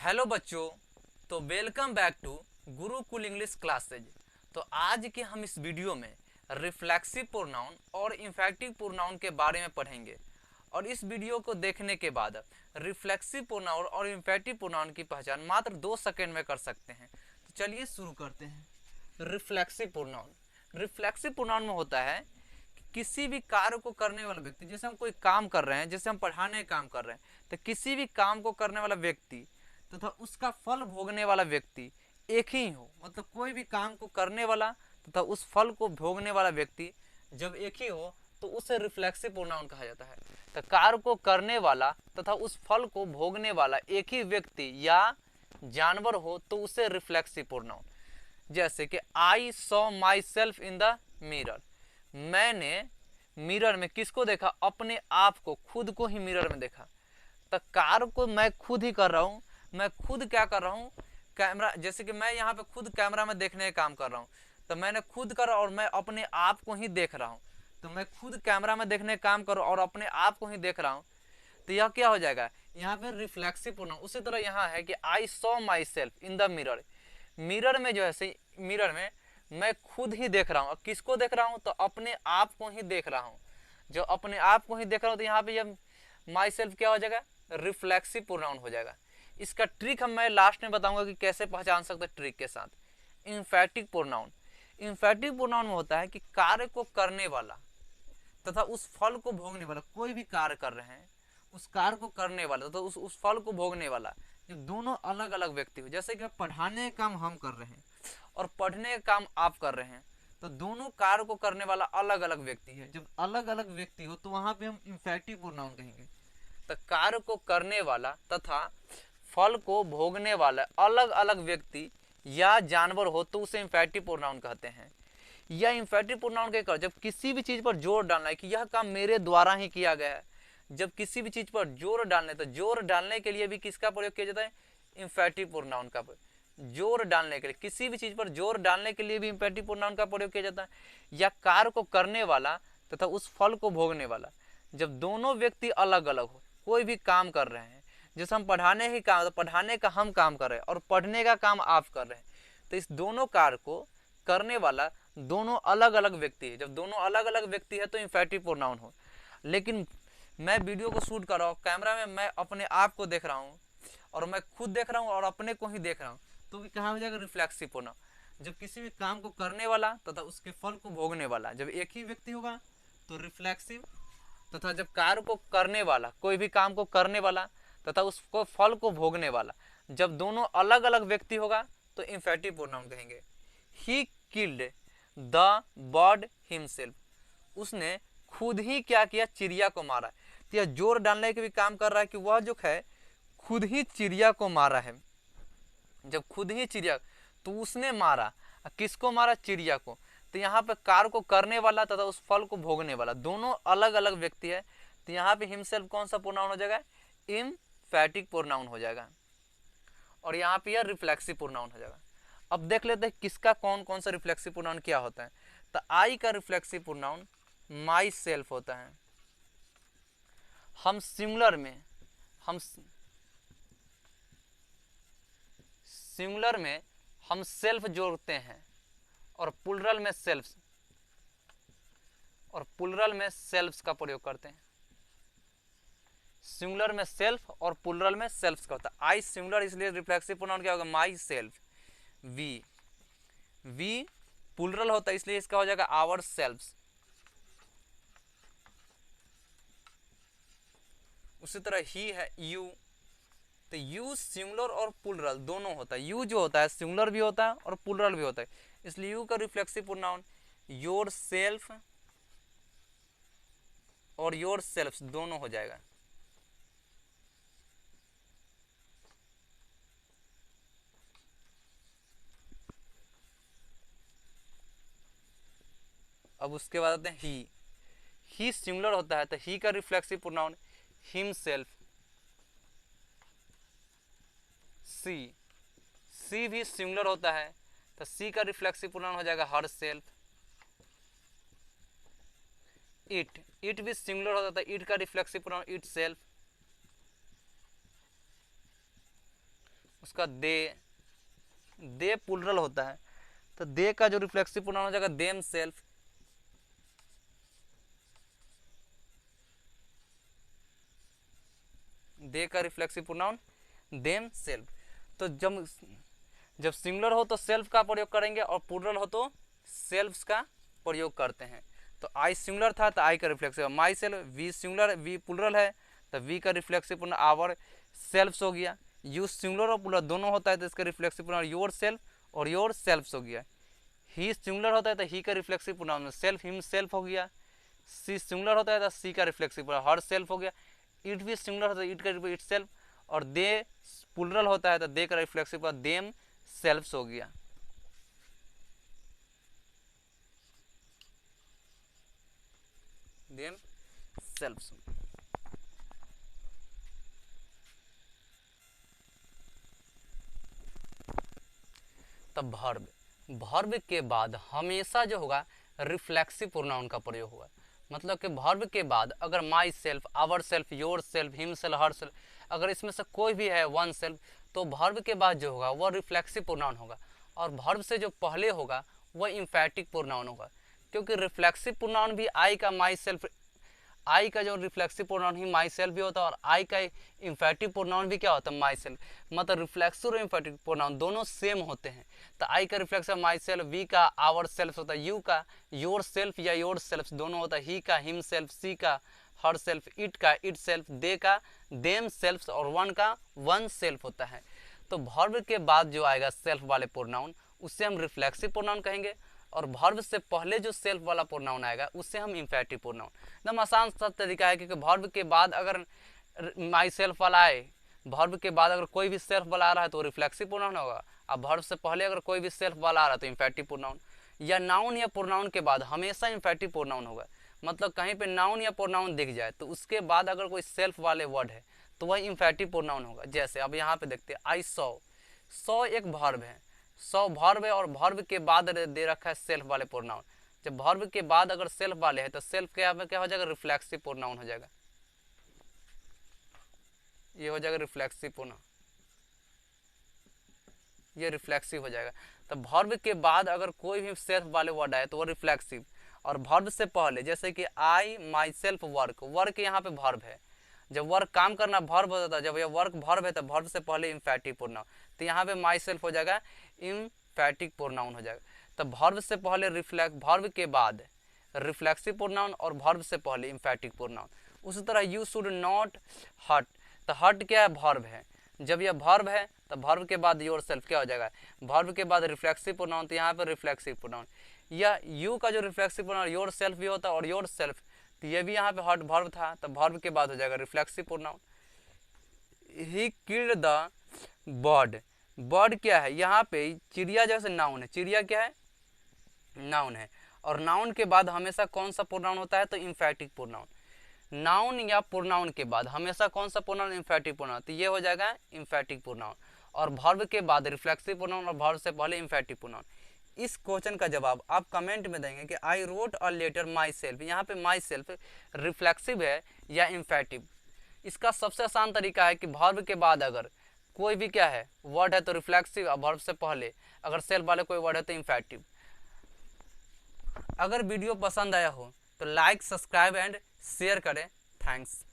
Hello बच्चों। तो welcome back to Gurukul English classes. तो आज के हम इस वीडियो में रिफ्लेक्सिव प्रोनाउन और इंफेक्टिव प्रोनाउन के बारे में पढ़ेंगे और इस वीडियो को देखने के बाद रिफ्लेक्सिव प्रोनाउन और इंफेक्टिव प्रोनाउन की पहचान मात्र 2 सेकंड में कर सकते हैं। तो चलिए शुरू करते हैं। रिफ्लेक्सिव प्रोनाउन में होता है किसी भी कार्य को करने वाला व्यक्ति, जैसे हम कोई काम कर रहे हैं, जैसे हम पढ़ाने का काम कर रहे हैं, तो किसी भी काम को करने वाला व्यक्ति तथा उसका फल भोगने वाला व्यक्ति एक ही हो, मतलब कोई भी काम को करने वाला तथा उस फल को भोगने वाला व्यक्ति जब एक ही हो तो उसे रिफ्लेक्सिव प्रोनाउन कहा जाता है। तो कार्य को करने वाला तथा उस फल को भोगने वाला एक ही व्यक्ति या जानवर हो तो उसे रिफ्लेक्सिव प्रोनाउन। जैसे कि I saw my self in the mirror, मैंने मिरर में किसको देखा? अपने आप को, खुद को ही मिरर में देखा। तो कार्य को मैं खुद ही कर रहा हूँ, मैं खुद क्या कर रहा हूँ? कैमरा, जैसे कि मैं यहाँ पे खुद कैमरा में देखने का काम कर रहा हूँ, तो मैंने खुद करा और मैं अपने आप को ही देख रहा हूँ। तो मैं खुद कैमरा में देखने का काम कर रहा हूँ और अपने आप को ही देख रहा हूँ, तो यह क्या हो जाएगा? यहाँ पे रिफ्लेक्सिव प्रोनाउन। उसी तरह यहाँ है कि I saw my self in the mirror, mirror में जो है, मिरर में मैं खुद ही देख रहा हूँ। किसको देख रहा हूँ? तो अपने आप को ही देख रहा हूँ। जो अपने आप को ही देख रहा हूँ, तो यहाँ पे जब माई सेल्फ क्या हो जाएगा? रिफ्लेक्सिव प्रोनाउन हो जाएगा। इसका ट्रिक मैं लास्ट में बताऊंगा कि कैसे पहचान सकते हैं ट्रिक के साथ। इंफेक्टिव प्रोनाउन, इंफेक्टिव प्रोनाउन में होता है कि कार्य को करने वाला तथा उस फल को भोगने वाला, कोई भी कार्य कर रहे हैं, उस कार्य को करने वाला तथा उस फल को भोगने वाला, जब दोनों अलग अलग व्यक्ति हो, जैसे कि पढ़ाने का काम हम कर रहे हैं और पढ़ने का काम आप कर रहे हैं, तो दोनों कार्य को करने वाला अलग अलग व्यक्ति है। जब अलग अलग व्यक्ति हो तो वहां पे हम इंफेक्टिव प्रोनाउन कहेंगे। तो कार्य को करने वाला तथा फल को भोगने वाला अलग अलग व्यक्ति या जानवर हो तो उसे इंफेक्टिव प्रोनाउन कहते हैं। या इंफेक्टिव प्रोनाउन के कर जब किसी भी चीज पर जोर डालना है कि यह काम मेरे द्वारा ही किया गया है, जब किसी भी चीज पर जोर डालने, तो जोर डालने के लिए भी किसका प्रयोग किया जाता है? इंफेक्टिव प्रोनाउन का। जोर डालने के लिए, किसी भी चीज पर जोर डालने के लिए भी इंफेक्टिव प्रोनाउन का प्रयोग किया जाता है। या कार्य को करने वाला तथा उस फल को भोगने वाला, जब दोनों व्यक्ति अलग अलग हो, कोई भी काम कर रहे हैं, जैसे हम पढ़ाने ही काम, तो पढ़ाने का हम काम कर रहे हैं और पढ़ने का काम आप कर रहे हैं, तो इस दोनों कार्य को करने वाला दोनों अलग अलग व्यक्ति है। जब दोनों अलग अलग व्यक्ति है तो इंफेक्टिव प्रोनाउन हो। लेकिन मैं वीडियो को शूट कर रहा हूँ, कैमरा में मैं अपने आप को देख रहा हूँ और मैं खुद देख रहा हूँ और अपने को ही देख रहा हूँ, तो भी कहाँ हो जाएगा? Reflexive pronoun. जब किसी भी काम को करने वाला तथा उसके फल को भोगने वाला जब एक ही व्यक्ति होगा तो रिफ्लेक्सिव, तथा जब कार्य को करने वाला, कोई भी काम को करने वाला तथा उसको फल को भोगने वाला, जब दोनों अलग अलग व्यक्ति होगा तो इंफेक्टिव प्रोनाउन कहेंगे। He killed the bird himself, उसने खुद ही क्या किया? चिड़िया को मारा। तो यह जोर डालने के भी काम कर रहा है कि वह जो है खुद ही चिड़िया को मारा है। जब खुद ही चिड़िया, तो उसने मारा, किसको मारा? चिड़िया को। तो यहाँ पे कार्य को करने वाला तथा उस फल को भोगने वाला दोनों अलग अलग व्यक्ति है, तो यहाँ पे हिमसेल्फ कौन सा प्रोनाउन हो जाएगा? एम्फैटिक प्रोनाउन हो जाएगा। और यहाँ पे यह रिफ्लेक्सिव प्रोनाउन हो जाएगा। अब देख लेते हैं किसका कौन कौन सा रिफ्लेक्सिव प्रोनाउन क्या होता है। तो आई का रिफ्लेक्सिव प्रोनाउन माई सेल्फ होता है। हम सिंगुलर में हम सेल्फ जोड़ते हैं और प्लुरल में सेल्फ्स का प्रयोग करते हैं। सिंगुलर में सेल्फ और प्लुरल में सेल्फ्स का होता है। आई सिंगुलर, इसलिए रिफ्लेक्सिव प्रोनाउन क्या होगा? My self. वी प्लुरल होता है, इसलिए इसका हो जाएगा आवर सेल्फ्स। उसी तरह ही है यू, तो यू सिंगुलर और प्लुरल दोनों होता है। यू जो होता है सिंगुलर भी होता है और प्लुरल भी होता है, इसलिए यू का रिफ्लेक्सिव प्रोनाउन योर सेल्फ और योर सेल्फ्स दोनों हो जाएगा। अब उसके बाद आते हैं ही सिंगुलर होता है, तो ही का रिफ्लेक्सिव प्रोनाउन हिमसेल्फ। सी भी सिंगुलर होता है, तो सी का रिफ्लेक्सिव प्रोनाउन हो जाएगा हर सेल्फ। इट भी सिंगुलर होता है, इट का रिफ्लेक्सिव प्रोनाउन इट सेल्फ। उसका दे प्लूरल होता है, तो दे का जो रिफ्लेक्सिव प्रोनाउन हो जाएगा देम सेल्फ। दे का रिफ्लेक्सिव प्रोनाउन देम सेल्फ। तो जब सिंगुलर हो तो सेल्फ का प्रयोग करेंगे और प्लूरल हो तो सेल्फ्स का प्रयोग करते हैं। तो आई सिंगुलर था तो आई का reflexive myself, we singular we plural है तो वी का रिफ्लेक्सिव प्रोनाउन आवर सेल्फ्स हो गया। यू सिंगुलर और प्लूरल दोनों होता है तो इसका रिफ्लेक्सिव प्रोनाउन योर सेल्फ और योर सेल्फ्स हो गया। ही सिंगुलर होता है तो ही का reflexive pronoun self him self हो गया। सी सिंगुलर होता है तो सी का रिफ्लेक्सिव प्रोनाउन हर सेल्फ हो गया। इट भी सिंगुलर होता है इट का इट सेल्फ, और दे प्लूरल होता है तो दे का रिफ्लेक्सिव प्रोनाउन देम सेल्फ्स हो गया। Themselves. तब वर्ब के बाद हमेशा जो होगा रिफ्लेक्सिव प्रोनाउन का प्रयोग होगा। मतलब कि वर्ब के बाद अगर myself, ourself, yourself, himself, herself, अगर इसमें से कोई भी है वन सेल्फ, तो वर्ब के बाद जो होगा वह रिफ्लेक्सिव प्रोनाउन होगा। और वर्ब से जो पहले होगा वह इम्फेटिक प्रोनाउन होगा, क्योंकि रिफ्लेक्सिव प्रोनाउन भी आई का माई सेल्फ, आई का जो reflexive pronoun he my self भी होता है और आई का इम्फेटिव प्रोनाउन भी क्या होता है माई सेल्फ। मतलब रिफ्लेक्सिव और इम्फेटिव प्रोनाउन दोनों सेम होते हैं। तो आई का रिफ्लेक्सिव माई सेल्फ, वी का आवर सेल्फ होता है, यू का योर सेल्फ या योर सेल्फ दोनों होता है, ही का हिम सेल्फ, सी का हर सेल्फ, इट का इट सेल्फ, दे का देम सेल्फ और वन का वन सेल्फ होता है। तो वर्ब के बाद जो आएगा सेल्फ वाले प्रोनाउन उससे हम रिफ्लेक्सिव प्रोनाउन कहेंगे, और वर्ब से पहले जो सेल्फ वाला प्रोनाउन आएगा उससे हम इम्फेटिव प्रोनाउन। एकदम आसान सा तरीका है, क्योंकि वर्ब के बाद अगर माई सेल्फ वाला आए, वर्ब के बाद अगर कोई भी सेल्फ वाला आ रहा है तो रिफ्लेक्सिव प्रोनाउन होगा, अब वर्ब से पहले अगर कोई भी सेल्फ वाला आ रहा है तो इम्फेटिव प्रोनाउन। या नाउन या प्रोनाउन के बाद हमेशा इम्फेटिव प्रोनाउन होगा। मतलब कहीं पे नाउन या प्रोनाउन दिख जाए तो उसके बाद अगर कोई सेल्फ वाले वर्ड है तो वह इम्फेटिव प्रोनाउन होगा। जैसे अब यहाँ पे देखते हैं आई सौ एक वर्ब है, सौ वर्ब है और वर्ब के बाद दे रखा है सेल्फ वाले प्रोनाउन। जब वर्ब के बाद अगर सेल्फ वाले है तो सेल्फ क्या हो जाएगा रिफ्लेक्सिव प्रोनाउन हो जाएगा, ये हो जाएगा रिफ्लेक्सिव प्रोनाउन, ये रिफ्लेक्सिव हो जाएगा। तो वर्ब के बाद अगर कोई भी सेल्फ वाले वर्ड आए तो वो रिफ्लेक्सिव, और वर्ब से पहले जैसे कि आई माई सेल्फ वर्क, वर्क यहाँ पे वर्ब है, जब वर्क काम करना वर्ब होता है, जब यह वर्क वर्ब है तो वर्ब से पहले इम्फेटिव प्रोनाउन, तो यहाँ पे माई सेल्फ हो जाएगा इम्फेटिक प्रोनाउन हो जाएगा। तो वर्ब से पहले वर्ब के बाद रिफ्लेक्सिव प्रोनाउन और वर्ब से पहले इम्फेटिक प्रोनाउन। उसी तरह यू शुड नॉट हर्ट, तो हर्ट क्या है वर्ब है, जब यह वर्ब है तो वर्ब के बाद योर सेल्फ क्या हो जाएगा, वर्ब के बाद रिफ्लेक्सिव प्रोनाउन, तो यहाँ पे रिफ्लेक्सिव प्रोनाउन। या यू का जो रिफ्लेक्सिव प्रोनाउन योर सेल्फ भी होता है और योर सेल्फ, तो ये भी यहाँ पे हर्ट वर्ब था तो वर्ब के बाद हो जाएगा reflexive pronoun. He killed the bird, bird क्या है यहाँ पे चिड़िया जैसे नाउन है, चिड़िया क्या है नाउन है, और नाउन के बाद हमेशा कौन सा प्रोनाउन होता है तो इम्फेटिक प्रोनाउन। नाउन या प्रोनाउन के बाद हमेशा कौन सा प्रोनाउन इम्फेटिव प्रोनाउन, तो ये हो जाएगा इम्फेटिव प्रोनाउन, और वर्ब के बाद रिफ्लेक्सिव प्रोनाउन और वर्ब से पहले इम्फेटिव प्रोनाउन। इस क्वेश्चन का जवाब आप कमेंट में देंगे कि I wrote a letter myself, यहाँ पे माई सेल्फ रिफ्लेक्सिव है या इम्फेटिव। इसका सबसे आसान तरीका है कि वर्ब के बाद अगर कोई भी क्या है वर्ड है तो रिफ्लेक्सिव, और वर्ब से पहले अगर सेल्फ वाले कोई वर्ड है तो इम्फेटिव। अगर वीडियो पसंद आया हो तो लाइक सब्सक्राइब एंड शेयर करें। थैंक्स।